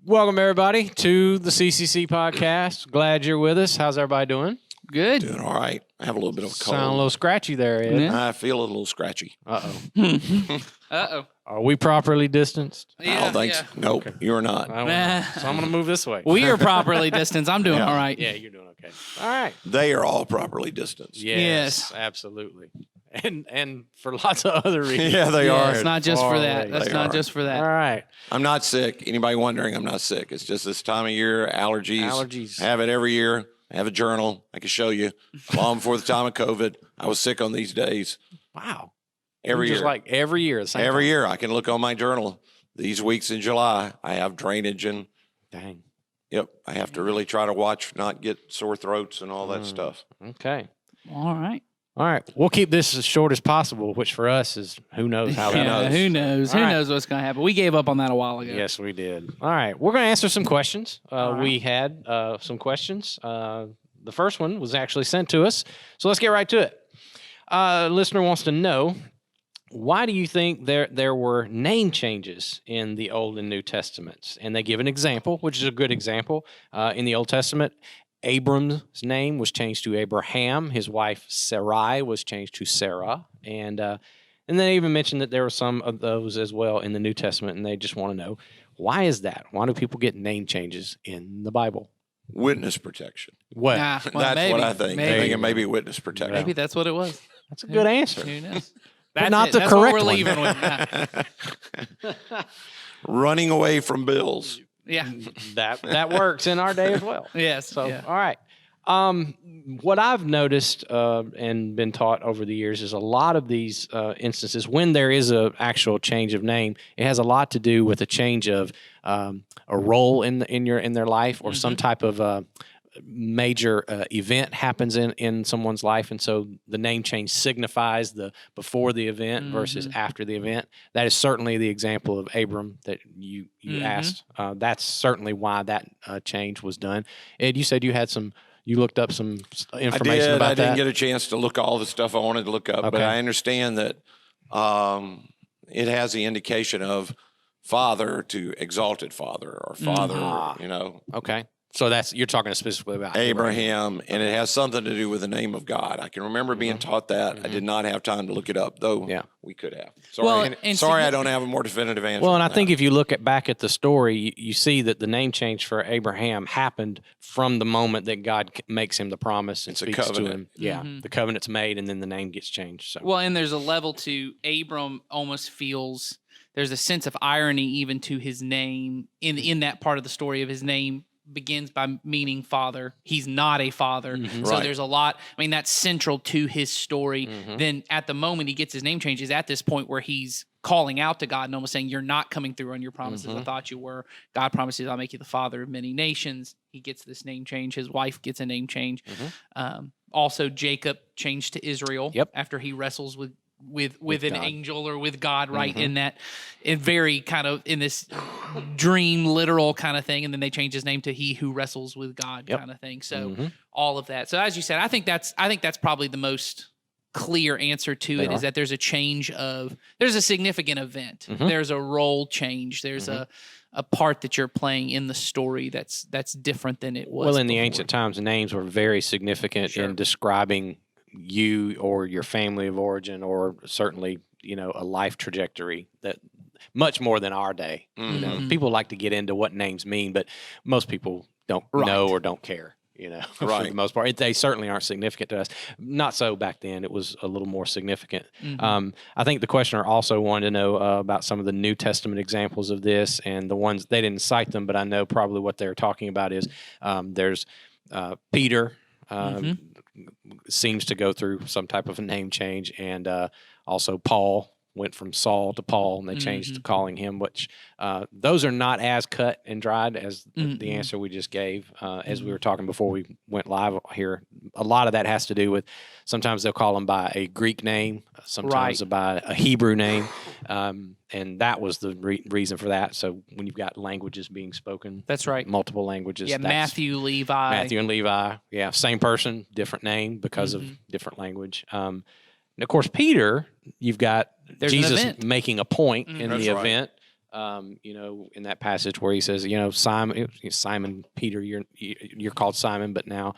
Welcome, everybody, to the CCC podcast. Glad you're with us. How's everybody doing? Good. Doing all right. I have a little bit of a cold. Sound a little scratchy there, Ed. Yeah. I feel a little scratchy. Uh-oh. Uh-oh. Are we properly distanced? I don't think so. Nope, you're not. I don't know. So I'm going to move this way. We are properly distanced. I'm doing Yeah. all right. Yeah, you're doing okay. All right. They are all properly distanced. Yes. Absolutely. And for lots of other reasons. Yeah, they are. It's not just Far for that. away. That's They not are. just for All that. right. I'm not sick. Anybody wondering, I'm not sick. It's just this time of year, allergies. Allergies. I have it every year. I have a journal. I can show you. Long before the time of COVID, I was sick on these days. Wow. Every Just year. like every year. The same Every time. year, I can look on my journal. These weeks in July, I have drainage and, Dang. yep, I have to really try to watch, not get sore throats and all that Mm. stuff. Okay. All right. All right. We'll keep this as short as possible, which for us is who knows how that knows? Who knows? All Who right. knows what's going to happen? We gave up on that a while ago. Yes, we did. All right. We're going to answer some questions. All right. We had some questions. The first one was actually sent to us. So let's get right to it. A listener wants to know, why do you think there were name changes in the Old and New Testaments? And they give an example, which is a good example. In the Old Testament, Abram's name was changed to Abraham. His wife Sarai was changed to Sarah. And they even mentioned that there were some of those as well in the New Testament, and they just want to know, why is that? Why do people get name changes in the Bible? Witness protection. What? Well, That's maybe, what I think. I Maybe. think it may be witness protection. Maybe that's what it was. That's a good answer. Who knows? But not the That's correct what we're one. leaving with. Running away from bills. Yeah. That works in our day as well. Yes. So, yeah. all right. What I've noticed and been taught over the years is a lot of these instances, when there is an actual change of name, it has a lot to do with a change of a role in their life, or some type of major event happens in someone's life, and so the name change signifies the before the event versus after the event. That is certainly the example of Abram that you asked. That's certainly why that change was done. Ed, you said you looked up some information about I that. didn't get a chance to look all the stuff I wanted to look up, but Okay. I understand that it has the indication of father to exalted father, or father, Okay, so you're talking specifically about Abraham, and it has something to do with the name of God. I can remember being taught that. I did not have time to look it up, though. Yeah. We could have. Sorry, Well, and sorry, I don't have a more definitive answer. Well, and I than think that. if you look back at the story, you see that the name change for Abraham happened from the moment that God makes him the promise and It's a speaks to covenant. him. Yeah, the covenant's made, and then the name gets changed. So, Well, and there's a level to Abram almost feels there's a sense of irony even to his name in that part of the story of his name begins by meaning father. He's not a father. So Right. there's a lot. I mean, that's central to his story. Then at the moment he gets his name changed is at this point where he's calling out to God and almost saying, you're not coming through on your promises. I thought you were. God promises I'll make you the father of many nations. He gets this name change. His wife gets a name change. Also, Jacob changed to Israel Yep. after he wrestles with an God. angel or with God, right? In that, in very kind of in this dream, literal kind of thing, and then they change his name to He Who Wrestles with God, Yep. kind of thing. So all of that. So as you said, I think that's probably the most clear answer to it is that there's a significant event. There's a role change. There's a part that you're playing in the story that's different than it was. well, in the before. ancient times, names were very significant in describing you or your family of origin, or certainly a life trajectory that much more than our day. People like to get into what names mean, but most people don't know or don't care. For Right. the most part, they certainly aren't significant to us. Not so back then; it was a little more significant. I think the questioner also wanted to know about some of the New Testament examples of this, and the ones they didn't cite them, but I know probably what they're talking about is there's Peter. Seems to go through some type of a name change, and also Paul went from Saul to Paul, and they changed calling him, which those are not as cut and dried as the answer we just gave. As we were talking before we went live here, a lot of that has to do with sometimes they'll call him by a Greek name, sometimes by a Hebrew name, and that was the reason for that. So when you've got languages being spoken, That's right. multiple languages. Yeah, that's Matthew, Levi. Matthew and Levi, yeah, same person, different name because of different language. And of course, Peter, you've got There's an Jesus event. making a point in That's the right. event In that passage where he says, Simon, Peter, you're called Simon, but now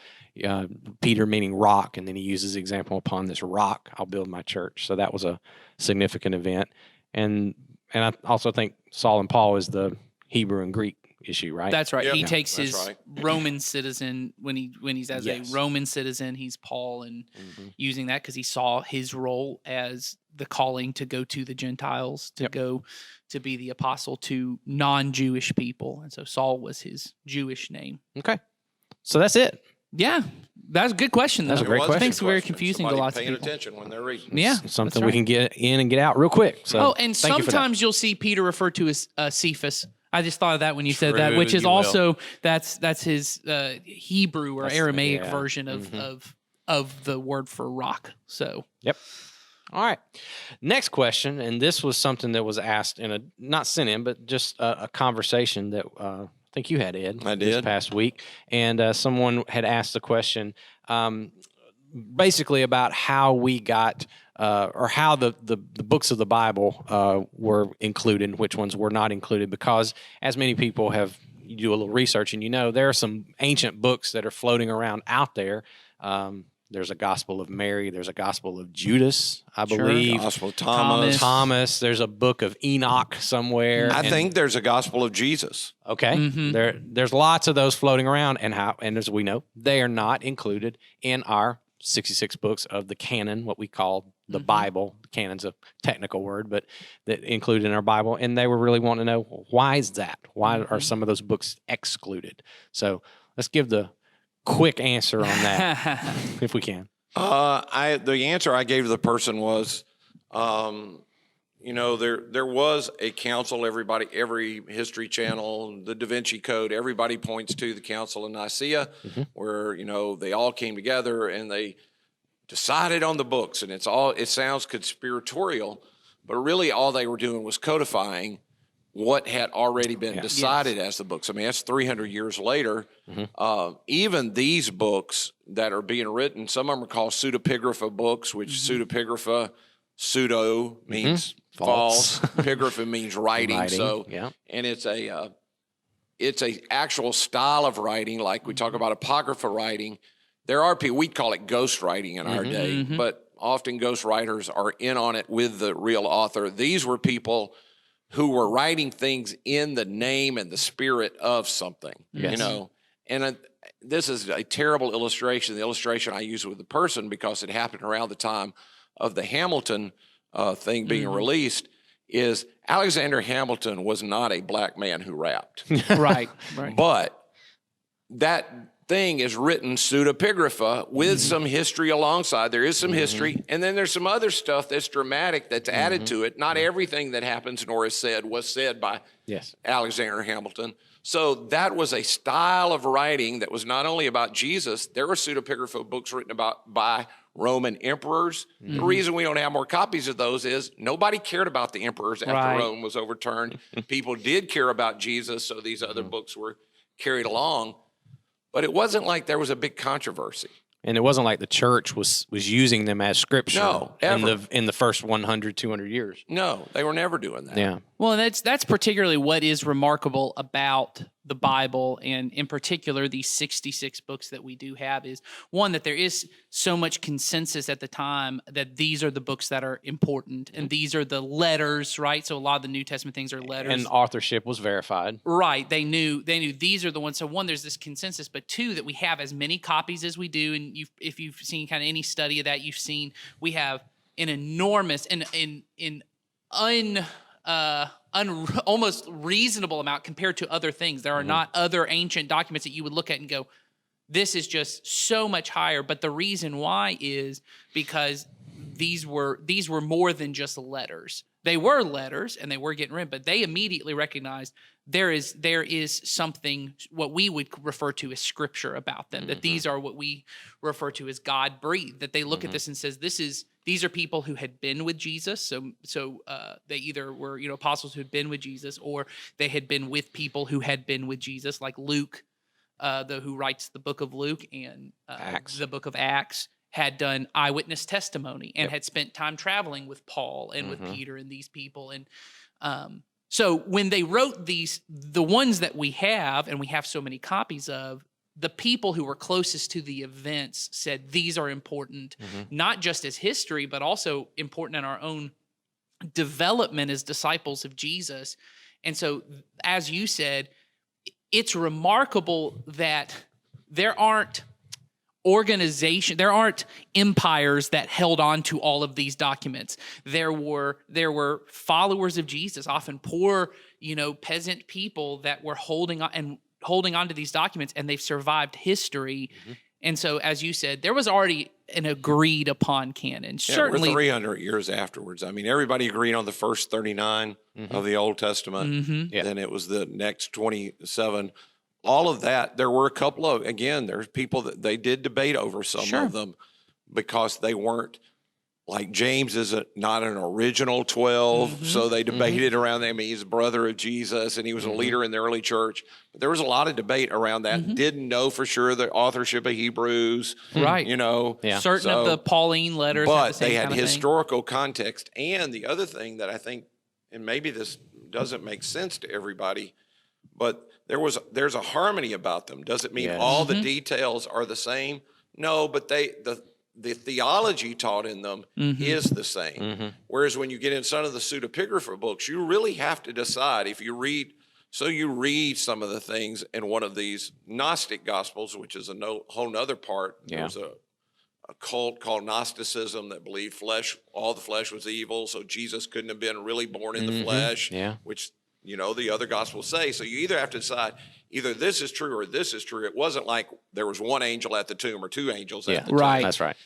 Peter meaning rock, and then he uses the example, upon this rock I'll build my church. So that was a significant event, and I also think Saul and Paul is the Hebrew and Greek issue, right? That's right. Yep. He Yeah, takes that's his right. Roman citizen when he's as Yes. a Roman citizen, he's Paul, and Mhm. using that because he saw his role as the calling to go to the Gentiles, to Yep. go to be the apostle to non-Jewish people, and so Saul was his Jewish name. Okay, so that's it. Yeah, that's a good question. That's Though. a great It was question. I think it's very question. confusing Somebody to lots of paying people. attention when they're reading. Yeah, It's something that's we can get in and get out real quick. So Oh, and thank you for that. sometimes you'll see Peter referred to as Cephas. I just thought of that when you said that, True, which is you will. also that's his Hebrew or That's- Aramaic yeah. version Mhm. of the word for rock. So Yep. All right. Next question, and this was something that was asked in not sent in, but just a conversation that I think you had, Ed. I this did. past week, and someone had asked the question, basically about how we got. Or how the books of the Bible were included and which ones were not included, because as many people have, you do a little research and there are some ancient books that are floating around out there. There's a Gospel of Mary. There's a Gospel of Judas, I Sure. believe. Gospel of Thomas. Thomas. There's a book of Enoch somewhere. I and- think there's a Gospel of Jesus. Okay. Mhm. There's lots of those floating around, and as we know, they are not included in our 66 books of the canon, what we call the Mhm. Bible. Canon's a technical word, but that included in our Bible. And they were really wanting to know, why is that? Why are Mhm. some of those books excluded? So let's give the quick answer on that, if we can. The answer I gave to the person was, there was a council. Every History Channel, the Da Vinci Code, everybody points to the Council of Nicaea, where they all came together and they decided on the books. And it sounds conspiratorial, but really all they were doing was codifying what had already been decided as the books. I mean, that's 300 years later. Even these books that are being written, some of them are called pseudepigrapha books, which pseudepigrapha, pseudo means false. Pigrapha means writing. So, yeah. and it's a actual style of writing, like we talk about apocrypha writing. There are people, we'd call it ghost writing in our day, but often ghost writers are in on it with the real author. These were people who were writing things in the name and the spirit of something, Yes. And this is a terrible illustration. The illustration I use with the person, because it happened around the time of the Hamilton thing being released, is Alexander Hamilton was not a black man who rapped. right. But that thing is written pseudepigrapha with some history alongside. There is some history, and then there's some other stuff that's dramatic that's added to it. Not everything that happens nor is said was said by Yes. Alexander Hamilton. So that was a style of writing that was not only about Jesus. There were pseudepigrapha books written by Roman emperors. The reason we don't have more copies of those is nobody cared about the emperors after Right. Rome was overturned. People did care about Jesus, so these other books were carried along. But it wasn't like there was a big controversy. And it wasn't like the church was using them as scripture No, in ever. the first 100, 200 years. No, they were never doing that. Yeah. Well, that's particularly what is remarkable about the Bible, and in particular these 66 books that we do have, is one, that there is so much consensus at the time that these are the books that are important, and these are the letters, right? So a lot of the New Testament things are letters. And authorship was verified. Right. They knew these are the ones. So one, there's this consensus, but two, that we have as many copies as we do. And if you've seen kind of any study of that, you've seen we have an enormous and almost reasonable amount compared to other things. There are not other ancient documents that you would look at and go, this is just so much higher. But the reason why is because these were more than just letters. They were letters and they were getting written, but they immediately recognized there is something, what we would refer to as scripture about them, that these are what we refer to as God breathed, that they look at this and says, these are people who had been with Jesus. So they either were, apostles who had been with Jesus, or they had been with people who had been with Jesus, like Luke, who writes the book of Luke and Acts. the book of Acts, had done eyewitness testimony and had spent time traveling with Paul and with Peter and these people. And So when they wrote these, the ones that we have, and we have so many copies of, the people who were closest to the events said these are important, not just as history, but also important in our own development as disciples of Jesus. And so, as you said, it's remarkable that there aren't there aren't empires that held on to all of these documents. There were followers of Jesus, often poor, peasant people that were holding on to these documents, and they've survived history. And so, as you said, there was already an agreed upon canon. Yeah, Certainly, we're 300 years afterwards. I mean, everybody agreed on the first 39 of the Old Testament. Yeah. Then it was the next 27. All of that, there were a couple of, again, there's people that they did debate over some of them because they weren't, like James is not an original 12, so they debated around him. He's a brother of Jesus, and he was a leader in the early church. But there was a lot of debate around that. Didn't know for sure the authorship of Hebrews, right? Yeah. Certain of the Pauline letters, but the same they had kind of thing. historical context. And the other thing that I think, and maybe this doesn't make sense to everybody, but there's a harmony about them. Does it mean all the details are the same? No, but the theology taught in them is the same. Whereas when you get in some of the pseudepigrapha books, you really have to decide if you read. So you read some of the things in one of these Gnostic Gospels, which is a whole nother part. Yeah. There's a cult called Gnosticism that believed all the flesh was evil, so Jesus couldn't have been really born in the flesh, which the other Gospels say. So you either have to decide either this is true or this is true. It wasn't like there was one angel at the tomb or two angels at the tomb. Right. That's right.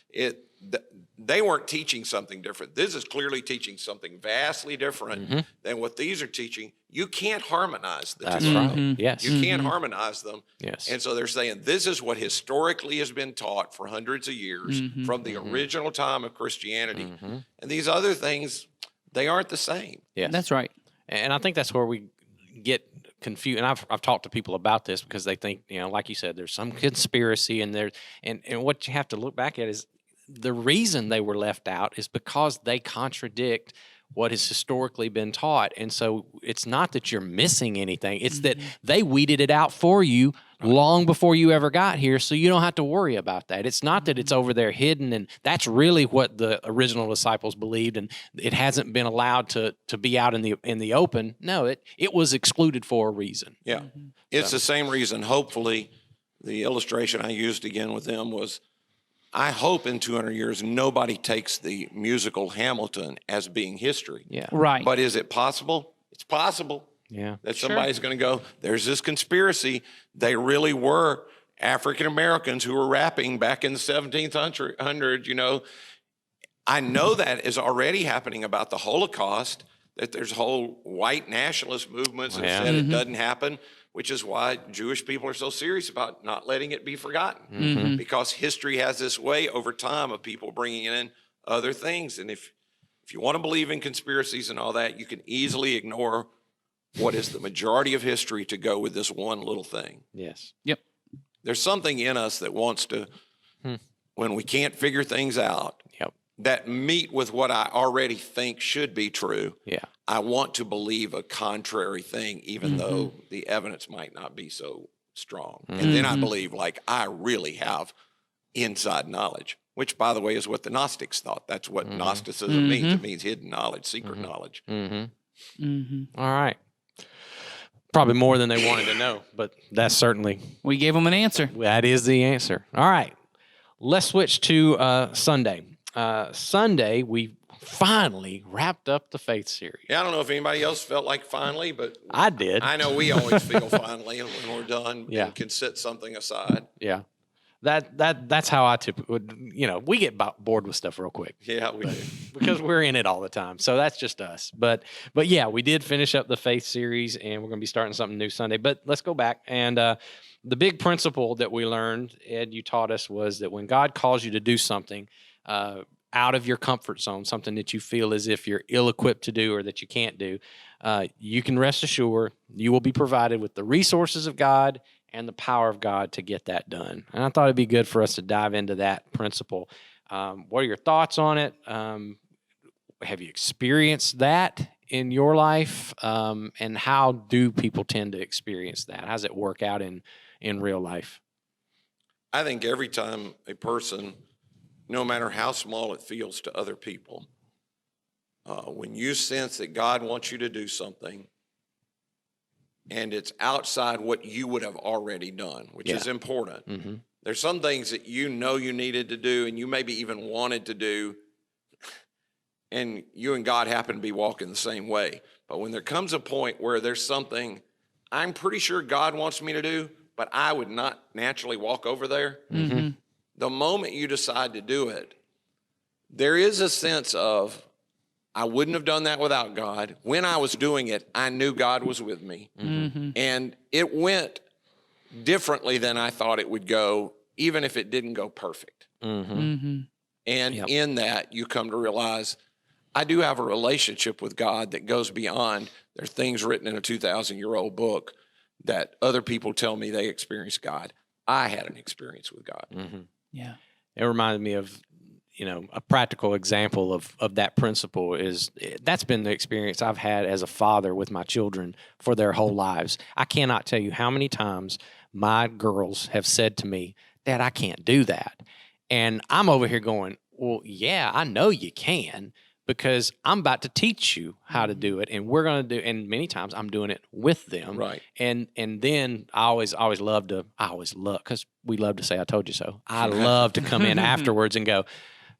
They weren't teaching something different. This is clearly teaching something vastly different than what these are teaching. You can't harmonize the That's two. right. Yes. You can't harmonize them. Yes. And so they're saying this is what historically has been taught for hundreds of years from the original time of Christianity. And these other things, they aren't the same. Yes. That's right. And I think that's where we get confused. And I've talked to people about this because they think, like you said, there's some conspiracy and what you have to look back at is the reason they were left out is because they contradict what has historically been taught. And so it's not that you're missing anything. It's that they weeded it out for you long before you ever got here, so you don't have to worry about that. It's not that it's over there hidden, and that's really what the original disciples believed, and it hasn't been allowed to be out in the open. No, it was excluded for a reason. Yeah. It's the same reason. Hopefully, the illustration I used again with them was, I hope in 200 years nobody takes the musical Hamilton as being history. Yeah. Right. But is it possible? It's possible. Yeah. That somebody's going to go, there's this conspiracy. They really were African Americans who were rapping back in the 1700s. I know that is already happening about the Holocaust, that there's whole white nationalist movements that said it doesn't happen, which is why Jewish people are so serious about not letting it be forgotten, because history has this way over time of people bringing in other things. And if you want to believe in conspiracies and all that, you can easily ignore what is the majority of history to go with this one little thing. Yes. Yep. There's something in us that wants to, when we can't figure things out, Yep. that meet with what I already think should be true. Yeah. I want to believe a contrary thing, even though the evidence might not be so strong. And then I believe, like, I really have inside knowledge, which, by the way, is what the Gnostics thought. That's what Gnosticism means. It means hidden knowledge, secret knowledge. All right. Probably more than they wanted to know, but that's certainly, We gave them an answer. that is the answer. All right. Let's switch to Sunday. Sunday, we finally wrapped up the Faith series. Yeah, I don't know if anybody else felt like finally, but I did. I know we always feel finally when we're done and can set something aside. Yeah. That's how I typically, we get bored with stuff real quick. Yeah, we do. Because we're in it all the time. So that's just us. But yeah, we did finish up the Faith series, and we're going to be starting something new Sunday. But let's go back. And the big principle that we learned, Ed, you taught us, was that when God calls you to do something out of your comfort zone, something that you feel as if you're ill-equipped to do or that you can't do, you can rest assured you will be provided with the resources of God and the power of God to get that done. And I thought it'd be good for us to dive into that principle. What are your thoughts on it? Have you experienced that in your life, and how do people tend to experience that? How does it work out in real life? I think every time a person, no matter how small it feels to other people, when you sense that God wants you to do something and it's outside what you would have already done, which is important. Mm-hmm. There's some things that you know you needed to do and you maybe even wanted to do, and you and God happen to be walking the same way. But when there comes a point where there's something I'm pretty sure God wants me to do, but I would not naturally walk over there, Mm-hmm. the moment you decide to do it, there is a sense of, I wouldn't have done that without God. When I was doing it, I knew God was with me. Mm-hmm. And it went differently than I thought it would go, even if it didn't go perfect. Mm-hmm. Mm-hmm. And Yep. in that, you come to realize, I do have a relationship with God that goes beyond, there's things written in a 2,000-year-old book that other people tell me they experienced God. I had an experience with God. Mm-hmm. Yeah. It reminded me of, a practical example of that principle is that's been the experience I've had as a father with my children for their whole lives. I cannot tell you how many times my girls have said to me, Dad, I can't do that. And I'm over here going, well, yeah, I know you can, because I'm about to teach you how to do it, and we're going to do. And many times I'm doing it with them, Right. And then I always love, because we love to say I told you so. I love to come in afterwards and go,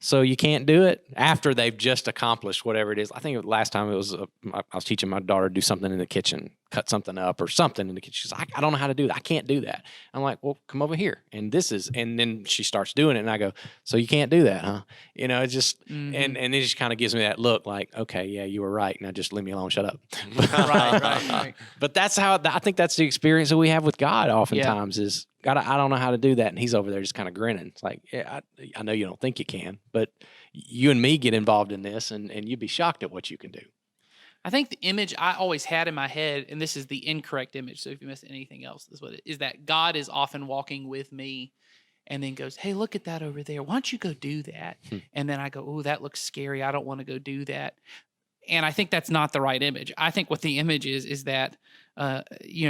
so you can't do it after they've just accomplished whatever it is. I think last time it was I was teaching my daughter to do something in the kitchen, cut something up or something in the kitchen. She's like, I don't know how to do that. I can't do that. I'm like, well, come over here. And then she starts doing it, and I go, so you can't do that, huh? It's just, Mhm. and it just kind of gives me that look like, okay, yeah, you were right. Now just leave me alone. Shut up. Right. But that's how I think that's the experience that we have with God oftentimes is, God, I don't know how to do that. And he's over there just kind of grinning. It's like, yeah, I know you don't think you can, but you and me get involved in this, and you'd be shocked at what you can do. I think the image I always had in my head, and this is the incorrect image, so if you missed anything else, this is what it is, that God is often walking with me and then goes, hey, look at that over there. Why don't you go do that? And then I go, oh, that looks scary. I don't want to go do that. And I think that's not the right image. I think what the image is that,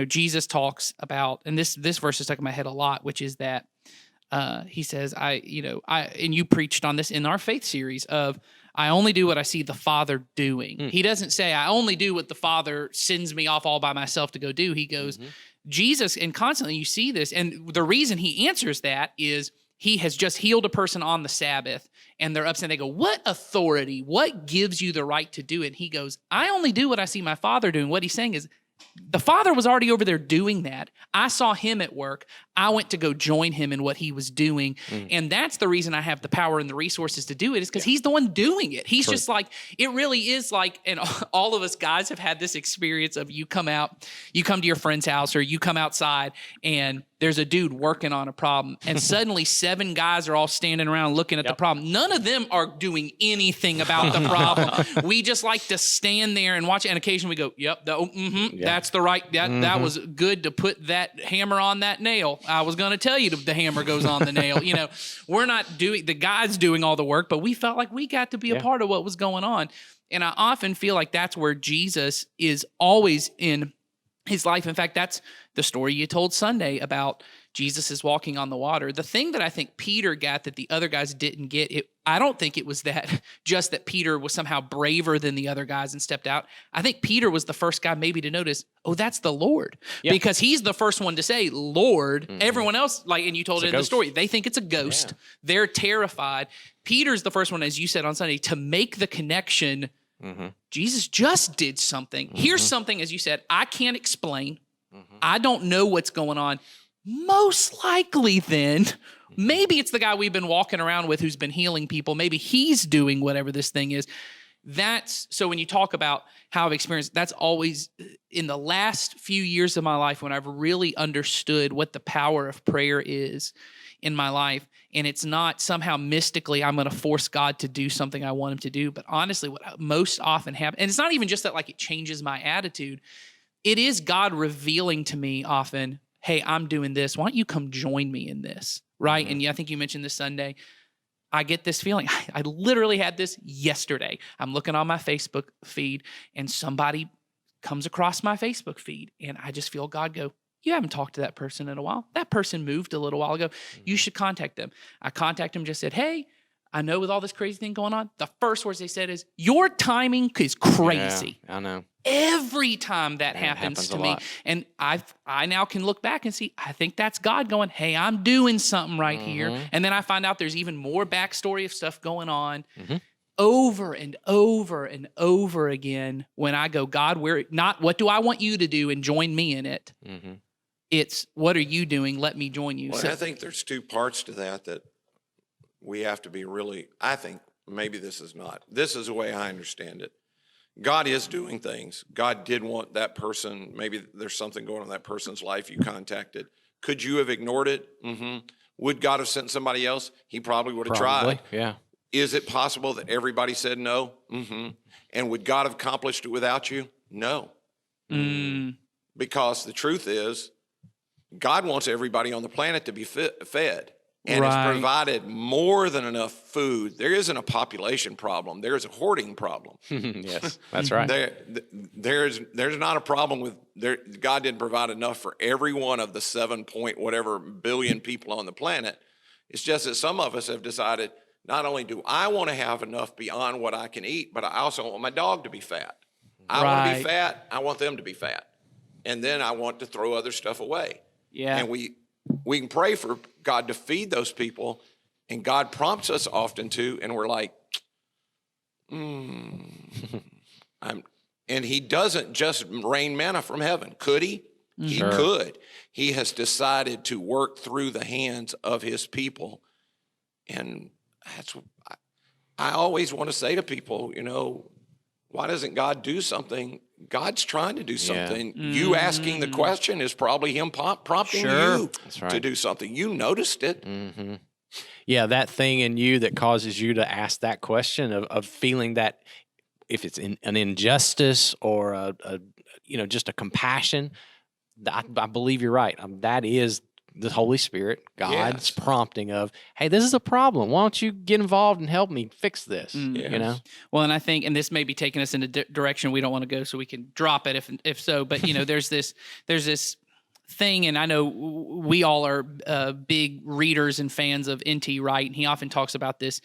Jesus talks about, and this verse is stuck in my head a lot, which is that he says, and you preached on this in our faith series of, I only do what I see the Father doing. He doesn't say, I only do what the Father sends me off all by myself to go do. He goes, Jesus, and constantly you see this. And the reason he answers that is he has just healed a person on the Sabbath, and they're upset. They go, what authority? What gives you the right to do it? And he goes, I only do what I see my Father doing. What he's saying is, the Father was already over there doing that. I saw him at work. I went to go join him in what he was doing. And that's the reason I have the power and the resources to do it, is because he's the one doing it. He's just like, it really is like, and all of us guys have had this experience of you come to your friend's house or you come outside and there's a dude working on a problem, and suddenly 7 guys are all standing around looking at the problem. None of them are doing anything about the problem. We just like to stand there and watch it, and occasionally we go, yep, that's the right, that was good to put that hammer on that nail. I was going to tell you the hammer goes on the nail. We're not doing, the guy's doing all the work, but we felt like we got to be a part of what was going on. And I often feel like that's where Jesus is always in his life. In fact, that's the story you told Sunday about Jesus is walking on the water. The thing that I think Peter got that the other guys didn't get, I don't think it was that just that Peter was somehow braver than the other guys and stepped out. I think Peter was the first guy maybe to notice, oh, that's the Lord. Yeah. Because he's the first one to say, Lord. Everyone else, and you told it in the story, they think it's a ghost. Yeah. They're terrified. Peter's the first one, as you said on Sunday, to make the connection. Jesus just did something. Here's something, as you said, I can't explain. I don't know what's going on. Most likely then, maybe it's the guy we've been walking around with who's been healing people. Maybe he's doing whatever this thing is. So when you talk about how I've experienced, that's always in the last few years of my life when I've really understood what the power of prayer is in my life. And it's not somehow mystically I'm going to force God to do something I want him to do. But honestly, what most often happens, and it's not even just that it changes my attitude. It is God revealing to me often, hey, I'm doing this. Why don't you come join me in this, right? And I think you mentioned this Sunday. I get this feeling. I literally had this yesterday. I'm looking on my Facebook feed and somebody comes across my Facebook feed and I just feel God go, you haven't talked to that person in a while. That person moved a little while ago. You should contact them. I contacted them, just said, hey, I know with all this crazy thing going on, the first words they said is, your timing is crazy. Yeah, I know. Every time that happens happens to a me. lot. And I now can look back and see, I think that's God going, hey, I'm doing something right here. And then I find out there's even more backstory of stuff going on over and over and over again. When I go, God, what do I want you to do and join me in it? It's, what are you doing? Let me join you. Well, So, I think there's two parts to that we have to be really, I think maybe this is not. This is the way I understand it. God is doing things. God did want that person, maybe there's something going on in that person's life you contacted. Could you have ignored it? Would God have sent somebody else? He probably would have tried. Yeah. Is it possible that everybody said no? And would God have accomplished it without you? No. Because the truth is, God wants everybody on the planet to be fed. And has provided more than enough food. There isn't a population problem. There is a hoarding problem. Yes, that's right. There's not a problem with God didn't provide enough for every one of the 7 point whatever billion people on the planet. It's just that some of us have decided, not only do I want to have enough beyond what I can eat, but I also want my dog to be fat. I want to be fat. I want them to be fat. And then I want to throw other stuff away. yeah. And we can pray for God to feed those people, and God prompts us often to, and we're like, and he doesn't just rain manna from heaven. Could he? He could. He has decided to work through the hands of his people. And that's what I always want to say to people, why doesn't God do something? God's trying to do something. You asking the question is probably him prompting you to do something. You noticed it. Yeah, that thing in you that causes you to ask that question of feeling that if it's an injustice or just a compassion, I believe you're right. That is the Holy Spirit, God's prompting of, hey, this is a problem. Why don't you get involved and help me fix this? Well, and I think, and this may be taking us in a direction we don't want to go, so we can drop it if so. But there's this thing, and I know we all are big readers and fans of N.T. Wright, and he often talks about this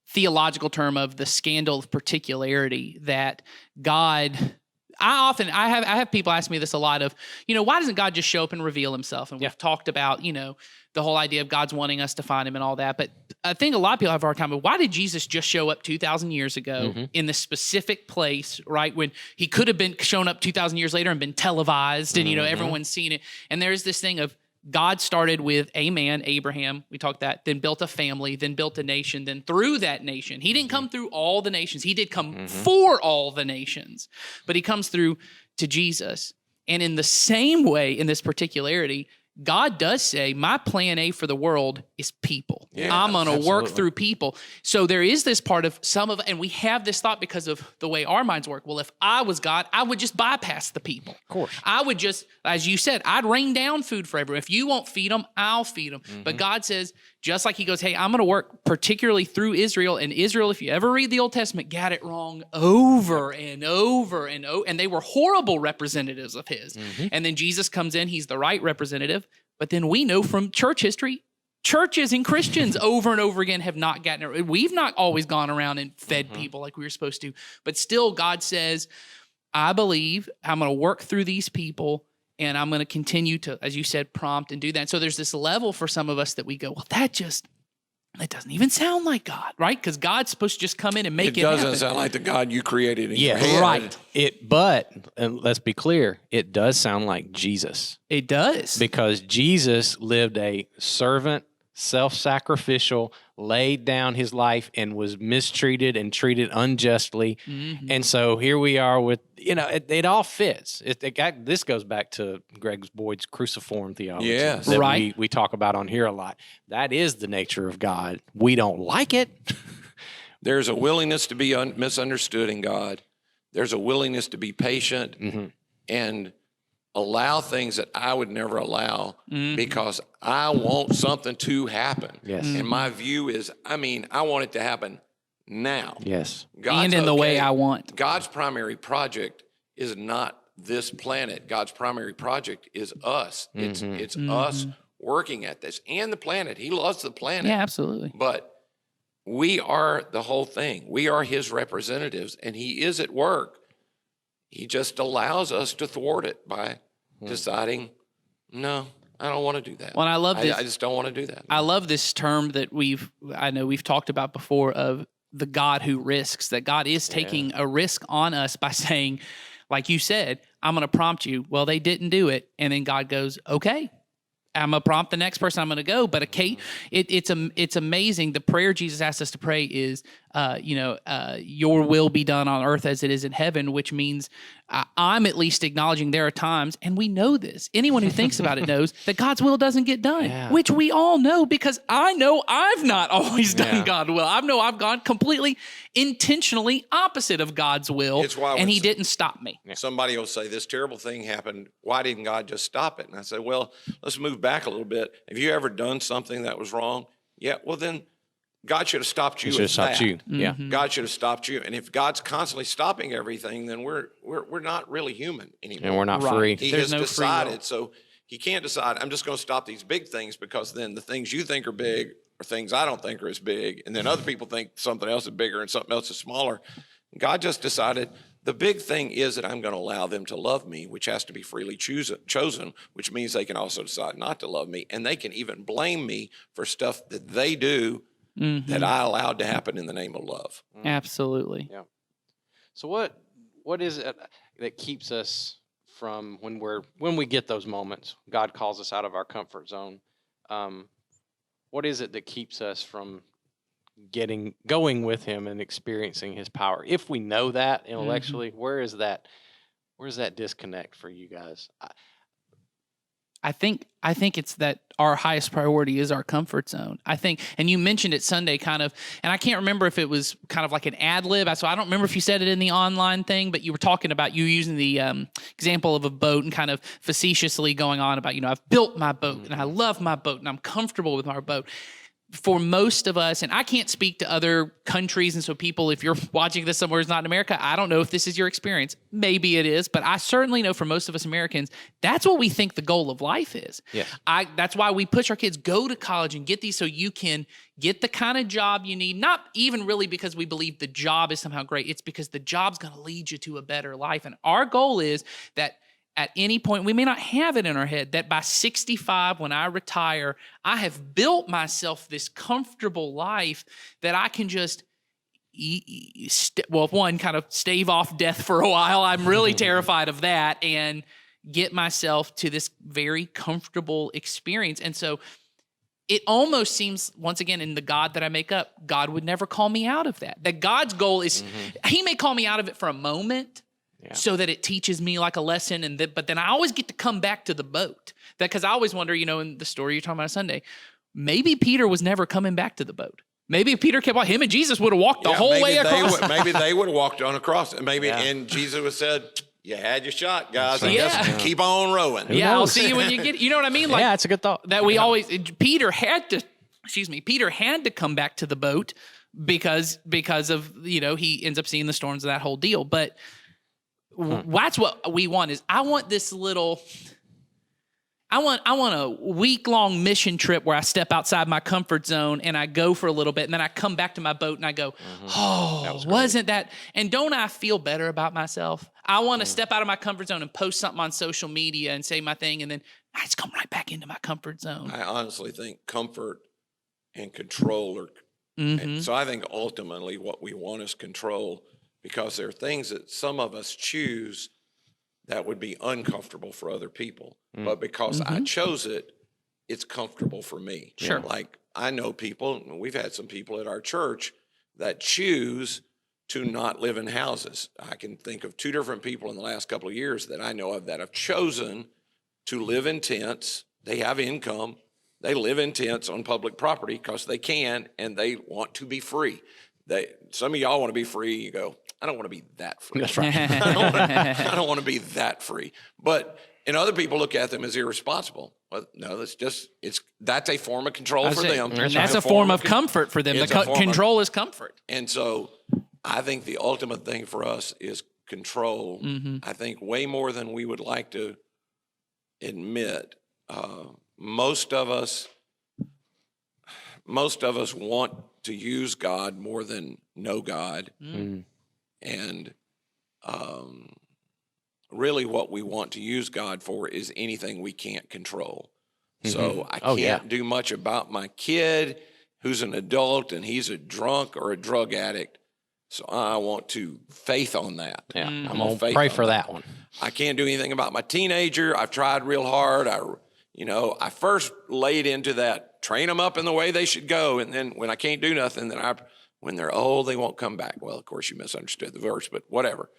theological term of the scandal of particularity, that God. I have people ask me this a lot of, why doesn't God just show up and reveal himself? And we've talked about, the whole idea of God's wanting us to find him and all that. But I think a lot of people have a hard time with, why did Jesus just show up 2,000 years ago in this specific place, right? When he could have been shown up 2,000 years later and been televised and, everyone's seen it. And there's this thing of, God started with a man, Abraham, we talked that, then built a family, then built a nation, then through that nation. He didn't come through all the nations. He did come for all the nations, but he comes through to Jesus. And in the same way, in this particularity, God does say, my plan A for the world is people. I'm going to work through people. So there is this part of and we have this thought because of the way our minds work. Well, if I was God, I would just bypass the people. Of course. I would just, as you said, I'd rain down food for everyone. If you won't feed them, I'll feed them. But God says, just like he goes, hey, I'm going to work particularly through Israel. And Israel, if you ever read the Old Testament, got it wrong over and over and over. And they were horrible representatives of his. And then Jesus comes in, he's the right representative. But then we know from church history, churches and Christians over and over again have not gotten it. We've not always gone around and fed people like we were supposed to. But still, God says, I believe I'm going to work through these people, and I'm going to continue to, as you said, prompt and do that. So there's this level for some of us that we go, well, that doesn't even sound like God, right? Because God's supposed to just come in and make it happen. It doesn't sound like the God you created in your head. Right. But let's be clear, it does sound like Jesus. It does. Because Jesus lived a servant, self-sacrificial, laid down his life and was mistreated and treated unjustly. And so here we are with, it all fits. This goes back to Greg Boyd's cruciform theology that we talk about on here a lot. That is the nature of God. We don't like it. There's a willingness to be misunderstood in God. There's a willingness to be patient. And allow things that I would never allow because I want something to happen. Yes. And my view is, I want it to happen now. Yes. And in the way I want. God's primary project is not this planet. God's primary project is us. It's us working at this and the planet. He loves the planet. Yeah, absolutely. But we are the whole thing. We are his representatives, and he is at work. He just allows us to thwart it by deciding, no, I don't want to do that. Well, and I love this. I just don't want to do that. I love this term that I know we've talked about before of the God who risks, that God is taking a risk on us by saying, like you said, I'm going to prompt you. Well, they didn't do it. And then God goes, okay, I'm going to prompt the next person I'm going to go. But it's amazing. The prayer Jesus asked us to pray is, your will be done on earth as it is in heaven, which means I'm at least acknowledging there are times, and we know this. Anyone who thinks about it knows that God's will doesn't get done, which we all know because I know I've not always done God's will. I know I've gone completely intentionally opposite of God's will, It's why and he didn't stop me. Somebody will say, this terrible thing happened. Why didn't God just stop it? And I say, well, let's move back a little bit. Have you ever done something that was wrong? Yeah, well then God should have stopped you. He should have stopped you. Yeah. God should have stopped you. And if God's constantly stopping everything, then we're not really human anymore. And we're not Right. free. He There's has no free decided. will. So he can't decide, I'm just going to stop these big things because then the things you think are big are things I don't think are as big. And then other people think something else is bigger and something else is smaller. God just decided the big thing is that I'm going to allow them to love me, which has to be freely chosen, which means they can also decide not to love me. And they can even blame me for stuff that they do that I allowed to happen in the name of love. Absolutely. Yeah. So what is it that keeps us from when we get those moments? God calls us out of our comfort zone. What is it that keeps us from going with him and experiencing his power? If we know that intellectually, where's that disconnect for you guys? I think it's that our highest priority is our comfort zone. I think, and you mentioned it Sunday kind of, and I can't remember if it was kind of like an ad lib. So I don't remember if you said it in the online thing, but you were talking about you using the example of a boat and kind of facetiously going on about, I've built my boat and I love my boat and I'm comfortable with my boat. For most of us, and I can't speak to other countries, and so people, if you're watching this somewhere who's not in America, I don't know if this is your experience. Maybe it is, but I certainly know for most of us Americans, that's what we think the goal of life is. Yes. That's why we push our kids, go to college and get these so you can get the kind of job you need, not even really because we believe the job is somehow great. It's because the job's going to lead you to a better life. And our goal is that at any point, we may not have it in our head that by 65, when I retire, I have built myself this comfortable life that I can just, kind of stave off death for a while. I'm really terrified of that, and get myself to this very comfortable experience. And so it almost seems, once again, in the God that I make up, God would never call me out of that. That God's goal is, he may call me out of it for a moment, so that it teaches me like a lesson, but then I always get to come back to the boat. Because I always wonder, in the story you're talking about Sunday, maybe Peter was never coming back to the boat. Maybe if Peter kept walking, him and Jesus would have walked the whole way across. Maybe they would have walked on across, and and Jesus would have said, "You had your shot, guys. I guess keep on rowing." I'll see you when you get. You know what I mean? Like, it's a good thought. That we always Peter had to come back to the boat because of he ends up seeing the storms of that whole deal, but. That's what we want. Is I want a week-long mission trip where I step outside my comfort zone and I go for a little bit and then I come back to my boat and I go, wasn't that? And don't I feel better about myself? I want to step out of my comfort zone and post something on social media and say my thing, and then I just come right back into my comfort zone. I honestly think comfort and control are. And so I think ultimately what we want is control. Because there are things that some of us choose that would be uncomfortable for other people. But because I chose it, it's comfortable for me. Sure. Like I know people, we've had some people at our church that choose to not live in houses. I can think of 2 different people in the last couple of years that I know of that have chosen to live in tents. They have income. They live in tents on public property because they can, and they want to be free. Some of y'all want to be free. You go, I don't want to be that free. That's right. I don't want to be that free. And other people look at them as irresponsible. Well, no, that's a form of control That's for it. them. And that's a form of comfort for them. It's The a form of- control is comfort. And so I think the ultimate thing for us is control. I think way more than we would like to admit. Most of us want to use God more than know God. And really what we want to use God for is anything we can't control. So I can't do much about my kid who's an adult and he's a drunk or a drug addict. So I want to faith on that. Yeah, I'm I'm gonna gonna faith pray on for that one. I can't do anything about my teenager. I've tried real hard. I first laid into that, train them up in the way they should go. And then when I can't do nothing, then when they're old, they won't come back. Well, of course, you misunderstood the verse, but whatever.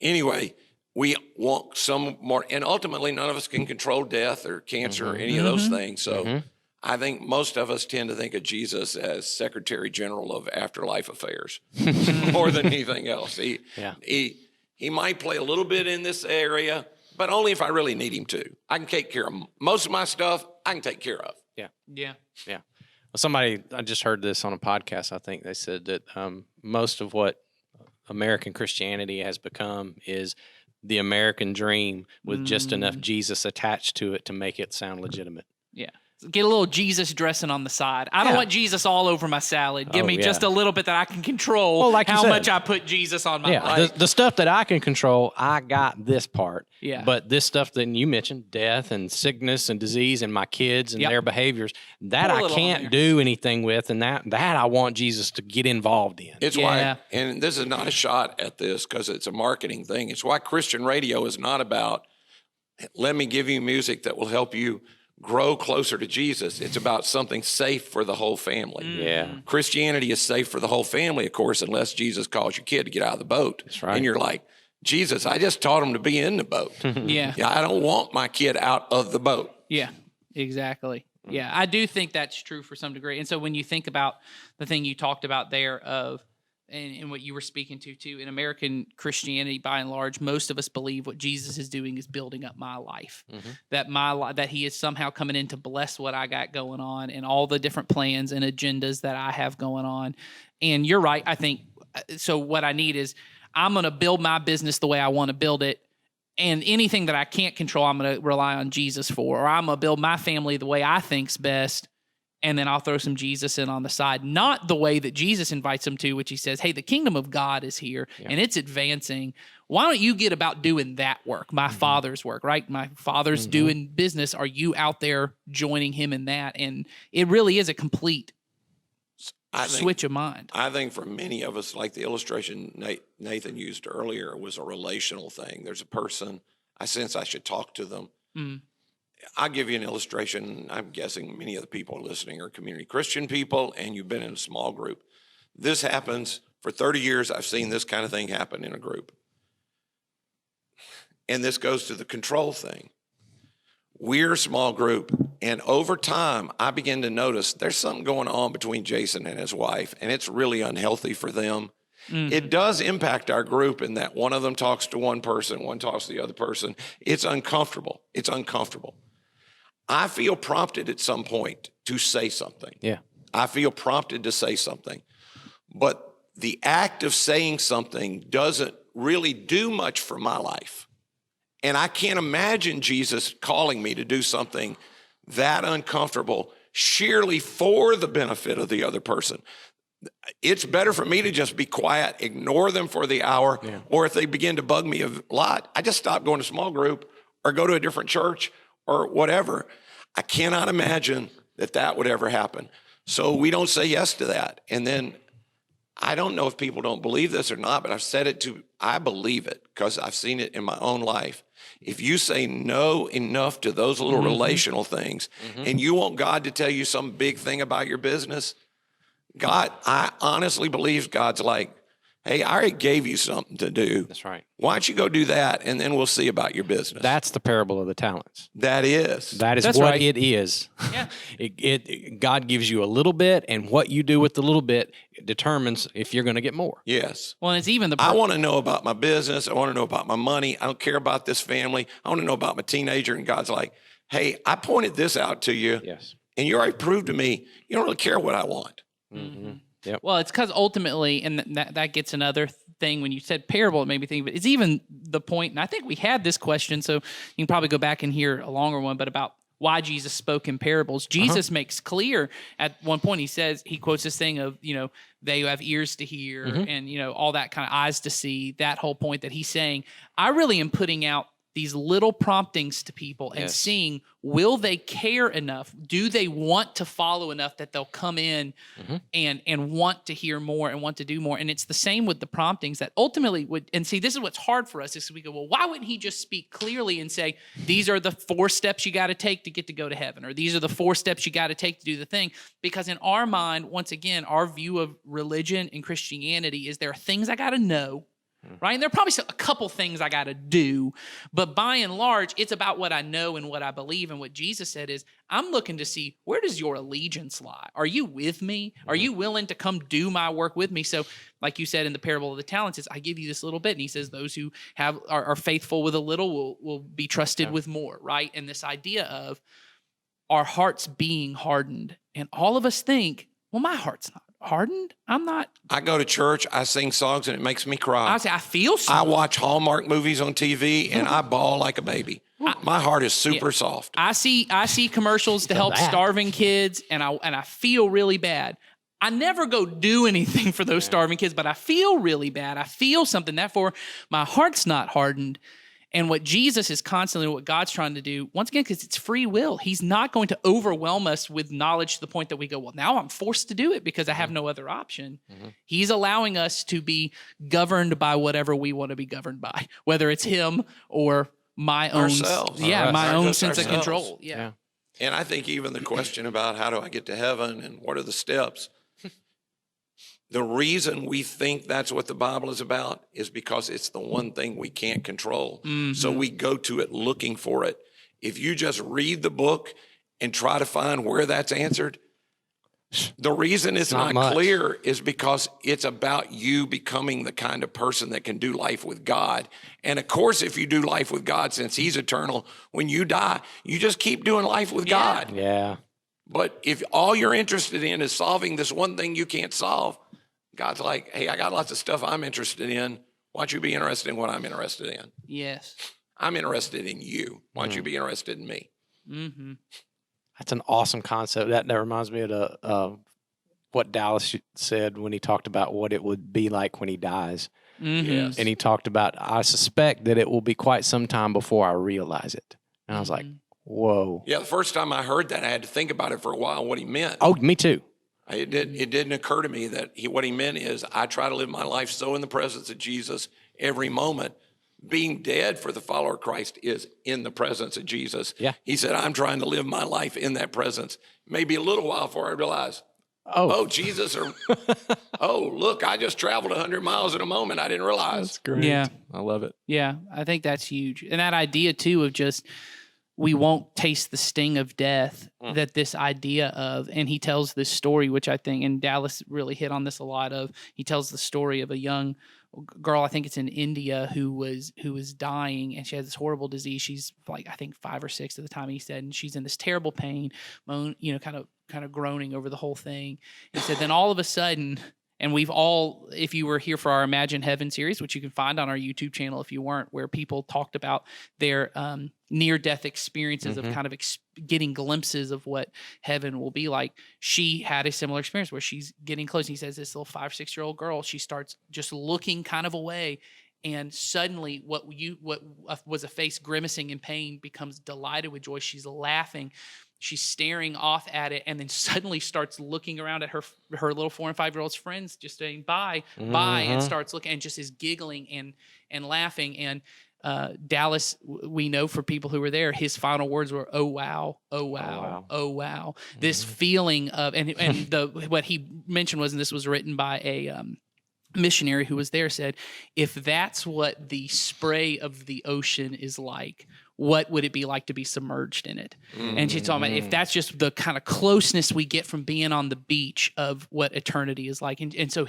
Anyway, we want some more, and ultimately none of us can control death or cancer or any of those things. So I think most of us tend to think of Jesus as Secretary General of Afterlife Affairs more than anything else. He might play a little bit in this area, but only if I really need him to. I can take care of most of my stuff. I can take care of. Yeah. Yeah. Well, I just heard this on a podcast. I think they said that most of what American Christianity has become is the American dream with just enough Jesus attached to it to make it sound legitimate. Yeah. Get a little Jesus dressing on the side. I don't want Jesus all over my salad. Give me just a little bit that I can control. Well, like you how said. much I put Jesus on my life. The stuff that I can control, I got this part. Yeah. But this stuff that you mentioned, death and sickness and disease and my kids and their behaviors, that Pour a I little on can't there. do anything with, and that I want Jesus to get involved in. It's why, and this is not a shot at this because it's a marketing thing. It's why Christian radio is not about, let me give you music that will help you grow closer to Jesus. It's about something safe for the whole family. Yeah. Christianity is safe for the whole family, of course, unless Jesus calls your kid to get out of the boat. That's right. And you're like, Jesus, I just taught him to be in the boat. Yeah. I don't want my kid out of the boat. Yeah, exactly. Yeah, I do think that's true for some degree. And so when you think about the thing you talked about there of, and what you were speaking to too, in American Christianity, by and large, most of us believe what Jesus is doing is building up my life. That he is somehow coming in to bless what I got going on and all the different plans and agendas that I have going on. And you're right. I think so. What I need is I'm going to build my business the way I want to build it. And anything that I can't control, I'm going to rely on Jesus for, or I'm going to build my family the way I think's best. And then I'll throw some Jesus in on the side, not the way that Jesus invites them to, which he says, hey, the kingdom of God is here and it's advancing. Why don't you get about doing that work, my Father's work, right? My Father's doing business. Are you out there joining him in that? And it really is a complete switch of mind. I think for many of us, like the illustration Nathan used earlier, was a relational thing. There's a person, I sense I should talk to them. I'll give you an illustration. I'm guessing many of the people listening are community Christian people, and you've been in a small group. This happens for 30 years. I've seen this kind of thing happen in a group. And this goes to the control thing. We're a small group, and over time, I begin to notice there's something going on between Jason and his wife, and it's really unhealthy for them. It does impact our group in that one of them talks to one person, one talks to the other person. It's uncomfortable. It's uncomfortable. I feel prompted at some point to say something. Yeah. I feel prompted to say something. But the act of saying something doesn't really do much for my life. And I can't imagine Jesus calling me to do something that uncomfortable sheerly for the benefit of the other person. It's better for me to just be quiet, ignore them for the hour, or if they begin to bug me a lot, I just stop going to small group or go to a different church or whatever. I cannot imagine that would ever happen. So we don't say yes to that. And then I don't know if people don't believe this or not, but I've said it I believe it because I've seen it in my own life. If you say no enough to those little relational things and you want God to tell you some big thing about your business, God, I honestly believe God's like, hey, I already gave you something to do. That's right. Why don't you go do that, and then we'll see about your business. That's the parable of the talents. That is. That is That's what right. it is. Yeah. God gives you a little bit, and what you do with the little bit determines if you're going to get more. Yes. Well, and it's even the I want to know about my business. I want to know about my money. I don't care about this family. I want to know about my teenager. And God's like, hey, I pointed this out to you, Yes. and you already proved to me you don't really care what I want. Mm-hmm. Well, it's because ultimately, and that gets another thing. When you said parable, it made me think of it. It's even the point, and I think we had this question, so you can probably go back and hear a longer one, but about why Jesus spoke in parables. Jesus makes clear at one point, he quotes this thing of, they who have ears to hear and, all that kind of eyes to see, that whole point that he's saying, I really am putting out these little promptings to people and seeing, will they care enough? Do they want to follow enough that they'll come in and want to hear more and want to do more? And it's the same with the promptings that ultimately would, and see, this is what's hard for us is we go, well, why wouldn't he just speak clearly and say, these are the 4 steps you got to take to get to go to heaven, or these are the 4 steps you got to take to do the thing? Because in our mind, once again, our view of religion and Christianity is there are things I got to know, right? And there are probably a couple things I got to do, but by and large, it's about what I know and what I believe. And what Jesus said is, I'm looking to see, where does your allegiance lie? Are you with me? Are you willing to come do my work with me? So like you said in the parable of the talents, is I give you this little bit. And he says, those who are faithful with a little will be trusted with more, right? And this idea of our hearts being hardened. And all of us think, well, my heart's not hardened. I'm not. I go to church, I sing songs, and it makes me cry. I say, I feel so. I watch Hallmark movies on TV, and I bawl like a baby. My heart is super soft. I see commercials to help starving kids, and I feel really bad. I never go do anything for those starving kids, but I feel really bad. I feel something. Therefore, my heart's not hardened. And what Jesus is constantly, what God's trying to do, once again, because it's free will, he's not going to overwhelm us with knowledge to the point that we go, well, now I'm forced to do it because I have no other option. He's allowing us to be governed by whatever we want to be governed by, whether it's him or my own, Ourselves. my own Just sense of ourselves. control. Yeah. And I think even the question about how do I get to heaven and what are the steps, the reason we think that's what the Bible is about is because it's the one thing we can't control. So we go to it looking for it. If you just read the book and try to find where that's answered, the reason it's not much. clear is because it's about you becoming the kind of person that can do life with God. And of course, if you do life with God, since he's eternal, when you die, you just keep doing life with God. Yeah. But if all you're interested in is solving this one thing you can't solve, God's like, hey, I got lots of stuff I'm interested in. Why don't you be interested in what I'm interested in? Yes. I'm interested in you. Why don't you be interested in me? Mm-hmm. That's an awesome concept. That reminds me of the what Dallas said when he talked about what it would be like when he dies. Mm-hmm. Yes. And he talked about, I suspect that it will be quite some time before I realize it. And I was like, whoa. Yeah, the first time I heard that, I had to think about it for a while, what he meant. Oh, me too. It didn't occur to me that what he meant is I try to live my life so in the presence of Jesus every moment. Being dead for the follower of Christ is in the presence of Jesus. Yeah. He said, I'm trying to live my life in that presence. Maybe a little while before I realize, Oh, Jesus, or, oh, look, I just traveled 100 miles in a moment. I didn't realize. great. Yeah. I love it. Yeah, I think that's huge. And that idea too of just we won't taste the sting of death, that this idea of, and he tells this story, which I think, and Dallas really hit on this a lot of, he tells the story of a young girl, I think it's in India, who was dying, and she has this horrible disease. She's like, I think 5 or 6 at the time, he said, and she's in this terrible pain, kind of groaning over the whole thing. He said, then all of a sudden, and we've all, if you were here for our Imagine Heaven series, which you can find on our YouTube channel if you weren't, where people talked about their near-death experiences of kind of getting glimpses of what heaven will be like. She had a similar experience where she's getting close. And he says this little 5 or 6-year-old girl, she starts just looking kind of away, and suddenly what was a face grimacing in pain becomes delighted with joy. She's laughing. She's staring off at it, and then suddenly starts looking around at her little 4 and 5-year-old's friends, just saying bye, and starts looking and just is giggling and laughing. And Dallas, we know for people who were there, his final words were, "Oh wow, oh wow, oh wow." This feeling of and what he mentioned was, and this was written by missionary who was there said, if that's what the spray of the ocean is like, what would it be like to be submerged in it? And she's talking about if that's just the kind of closeness we get from being on the beach of what eternity is like. And so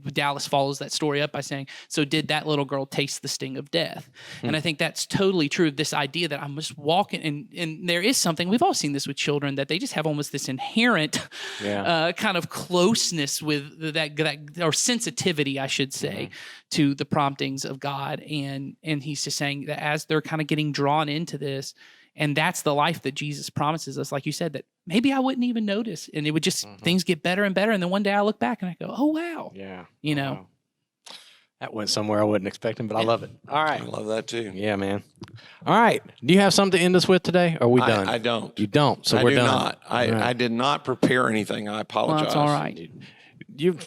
Dallas follows that story up by saying, so did that little girl taste the sting of death? And I think that's totally true. This idea that I'm just walking, and there is something, we've all seen this with children, that they just have almost this inherent kind of closeness with that or sensitivity, I should say, to the promptings of God. And he's just saying that as they're kind of getting drawn into this, and that's the life that Jesus promises us, like you said, that maybe I wouldn't even notice, and it would just things get better and better, and then one day I look back and I go, oh wow, you know. Wow. That went somewhere I wasn't expecting, but I love it. All right. I love that too. Yeah, man. All right. Do you have something to end us with today? Or are we done? I don't. You don't. So I we're do done. not. I did not prepare anything. I Well, apologize. that's all right.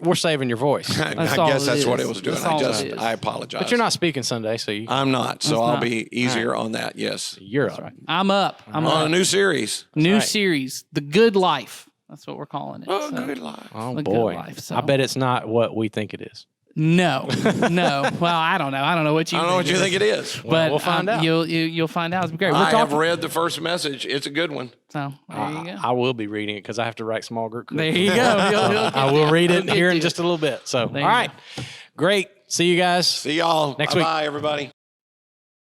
We're saving your voice. I That's all guess it that's what is. it was doing. That's all it is. I apologize. But you're not speaking Sunday, so you, I'm not. So That's I'll not. be easier on that. Yes. you're up. I'm up. I'm On a up. new series. New right. series, The Good Life. That's what we're calling it. Oh, So, good life. Oh, A good boy. life, so. I bet it's not what we think it is. No. Well, I don't know. I don't know what you. I don't know what you think it is. But we'll find out. You'll find out. It's great. We're I have talking. read the first message. It's a good one. So there you go. I will be reading it because I have to write small group. There you go. You'll I will read it You'll here get in to just a little bit. So, all you right. Great. See you guys. See y'all Next week. Bye, everybody.